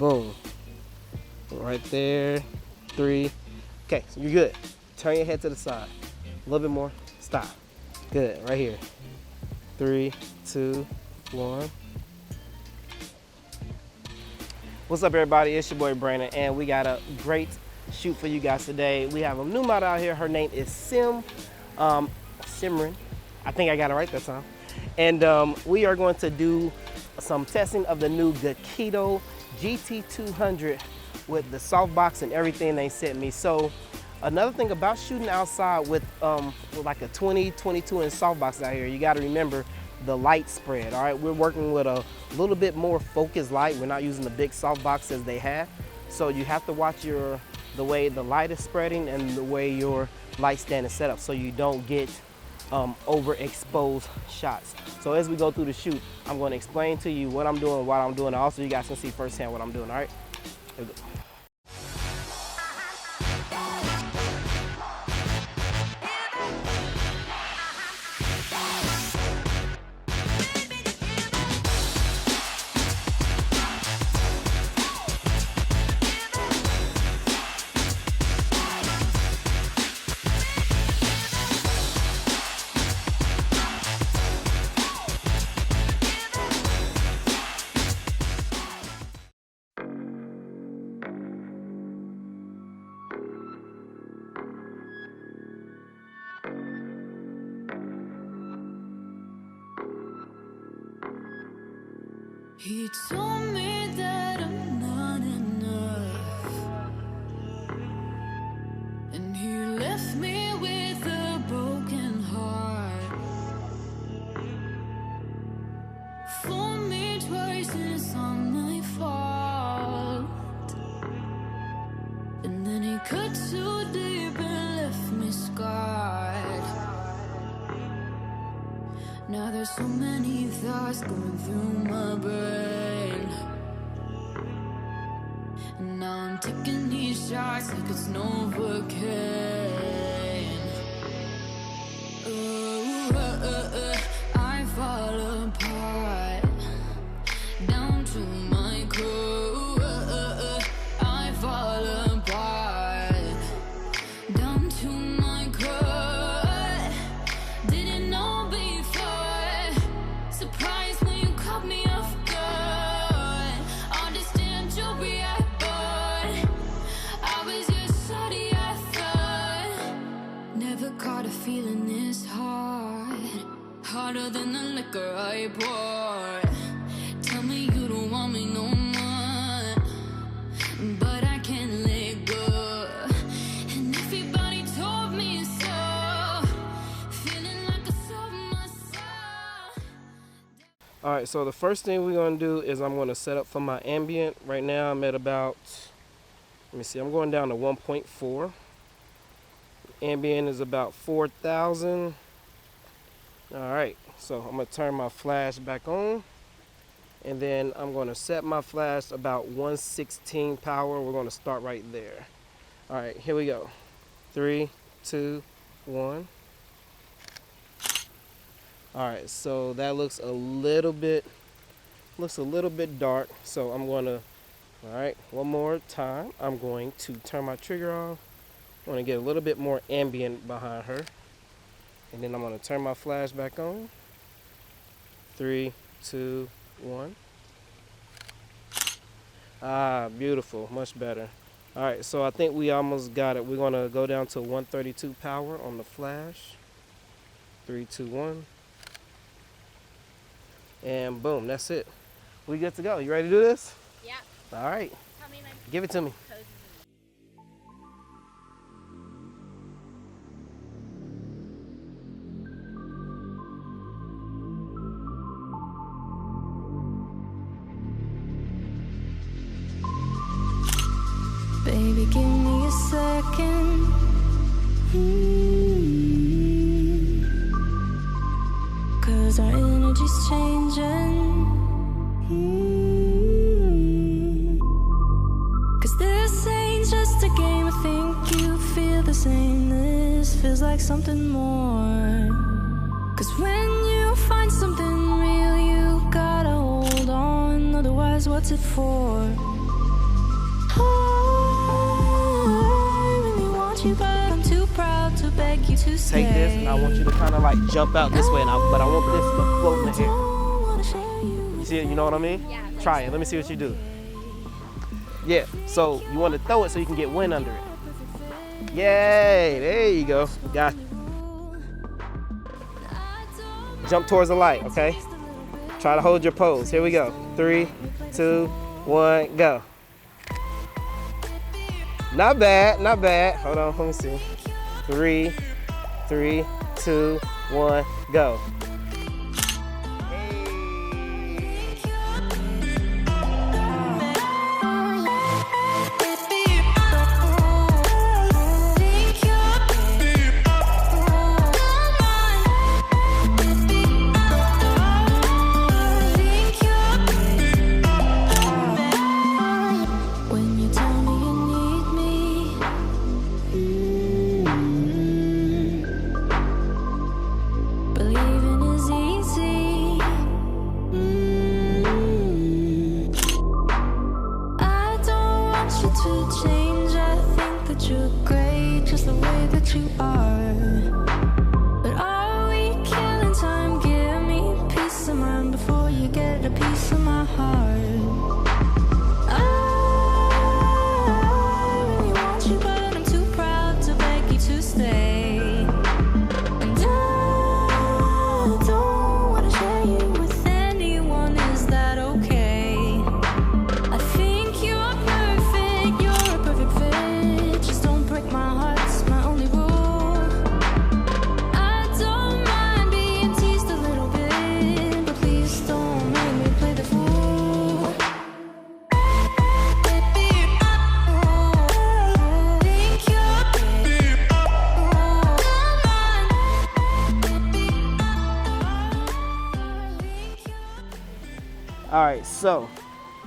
Boom. Right there. 3. Okay, so you're good. Turn your head to the side. A little bit more. Stop. Good. Right here. 3, 2, 1. What's up, everybody? It's your boy Brandon, and we got a great shoot for you guys today. We have a new model out here. Her name is Simran. I think I got it right that time. And we are going to do some testing of the new Geekoto GT200 with the softbox and everything they sent me. So another thing about shooting outside with like a 20, 22 inch softbox out here, you got to remember the light spread. All right, we're working with a little bit more focused light. We're not using the big softbox as they have. So you have to watch the way the light is spreading and the way your light stand is set up so you don't get overexposed shots. So as we go through the shoot, I'm going to explain to you what I'm doing, while I'm doing, and also you guys can see firsthand what I'm doing. All right, here we go. He told me that I'm not enough, and he left me with a broken heart. Fooled me twice and it's not my fault, and then he cut too deep and left me scarred. Now there's so many thoughts going through my brain, and now I'm taking these shots like it's Novocaine. I fall apart, down to my core. I fall apart, down to my core. Didn't know before, surprised when you caught me off guard. Understand you'll react, but I was just sorry, I thought. Never caught a feeling this hard, harder than the liquor I poured. Tell me you don't want me no more, but I can't let go, and everybody told me so. Feeling like I sold my soul. All right, so the first thing we're going to do is I'm going to set up for my ambient. Right now I'm at about, let me see, I'm going down to 1.4. Ambient is about 4,000. All right, so I'm going to turn my flash back on, and then I'm going to set my flash about 116 power. We're going to start right there. All right, here we go. 3, 2, 1. All right, so that looks a little bit dark. So I'm going to, all right, one more time. I'm going to turn my trigger off. I want to get a little bit more ambient behind her, and then I'm going to turn my flash back on. 3, 2, 1. Ah, beautiful, much better. All right, so I think we almost got it. We're going to go down to 132 power on the flash. 3, 2, 1. And boom, that's it. We good to go. You ready to do this? Yeah. All right. Tell me my Give it to me. codes. Baby, give me a second. Cause our energy's changing. Cause this ain't just a game. I think you feel the same. This feels like something more. Cause when you find something real, you gotta hold on. Otherwise, what's it for? want you, but I'm too proud to beg you to stay. Take this, and I want you to kind of like jump out this way, but I want this to float in the air. You see it? You know what I mean? Yeah. Try it. Let me see what you do. Yeah. So you want to throw it so you can get wind under it. Yay! There you go. Got it. Jump towards the light, okay? Try to hold your pose. Here we go. 3, 2, 1, go. Not bad, not bad. Hold on, let me see. 3, 2, 1, go. All right, so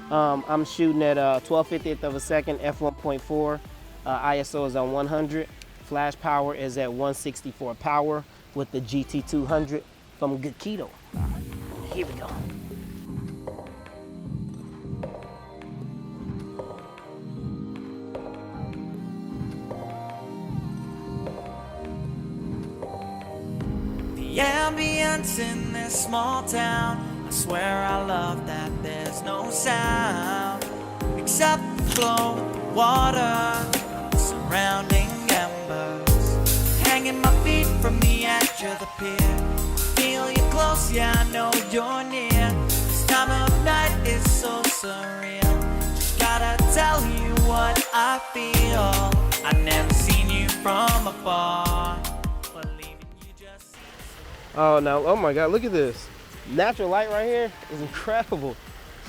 I'm shooting at 12/50th of a second, f1.4. ISO is on 100. Flash power is at 164 power with the GT200 from Geekoto. Here we go. The ambience in this small town, I swear I love that there's no sound except the flow of the water, surrounding embers, hanging my feet from the edge of the pier. Feel you close, yeah, I know you're near. This time of night is so surreal. Just gotta tell you what I feel. I never seen you from afar. Believing you just. Oh, now, oh my God, look at this. Natural light right here is incredible.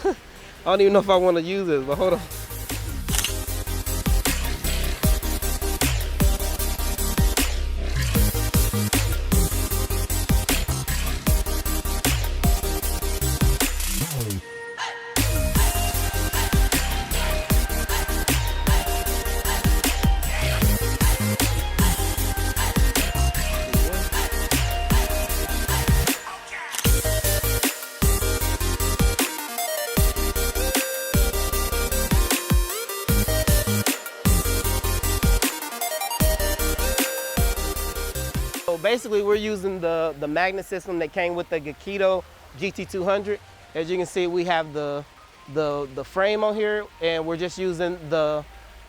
I don't even know if I want to use this, but hold on. Basically, we're using the magnet system that came with the Geekoto GT200. As you can see, we have the frame on here, and we're just using the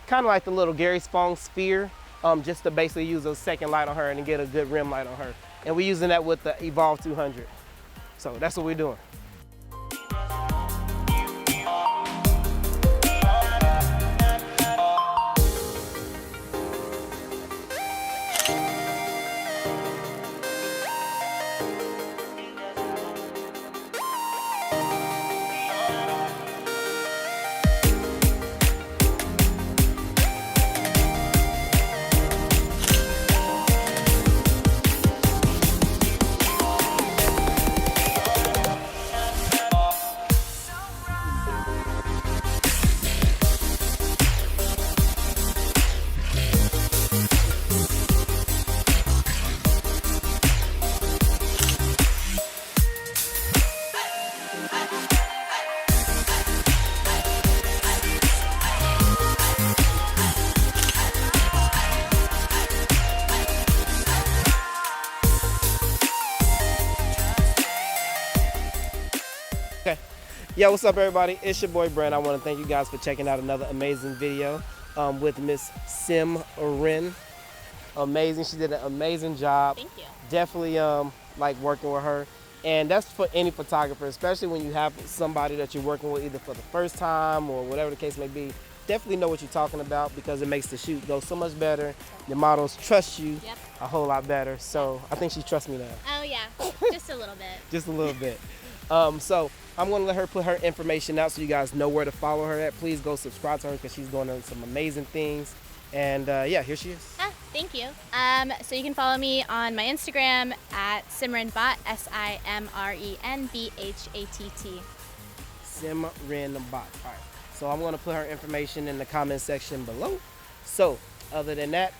kind of like the little Gary Spong sphere, just to basically use a second light on her and get a good rim light on her. And we're using that with the Evolve 200. So that's what we're doing. Yo, what's up, everybody? It's your boy Brent. I want to thank you guys for checking out another amazing video with Miss Simran. Amazing. She did an amazing job. Thank you. Definitely like working with her. And that's for any photographer, especially when you have somebody that you're working with either for the first time or whatever the case may be. Definitely know what you're talking about because it makes the shoot go so much better. The models trust you a whole lot better. So I think she trusts me now. Oh yeah, just a little bit. Just a little bit. So I'm gonna let her put her information out so you guys know where to follow her at. Please go subscribe to her because she's doing some amazing things. And yeah, here she is. Thank you. So you can follow me on my Instagram at SimrenBot, SimrenBhatt. SimrenBot. All right. So I'm gonna put her information in the comment section below. So other than that,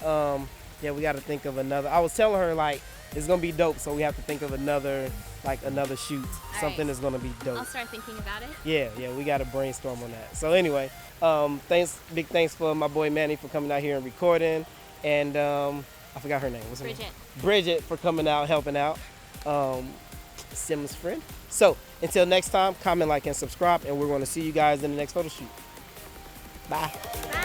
yeah, we got to think of another. I was telling her like it's gonna be dope, so we have to think of another shoot, something that's gonna be dope. I'll start thinking about it. Yeah, we got to brainstorm on that. So anyway, big thanks for my boy Manny for coming out here and recording, and I forgot her name. What's her name? Bridget for coming out, helping out. Sim's friend. So until next time, comment, like, and subscribe, and we're going to see you guys in the next photo shoot. Bye. Bye.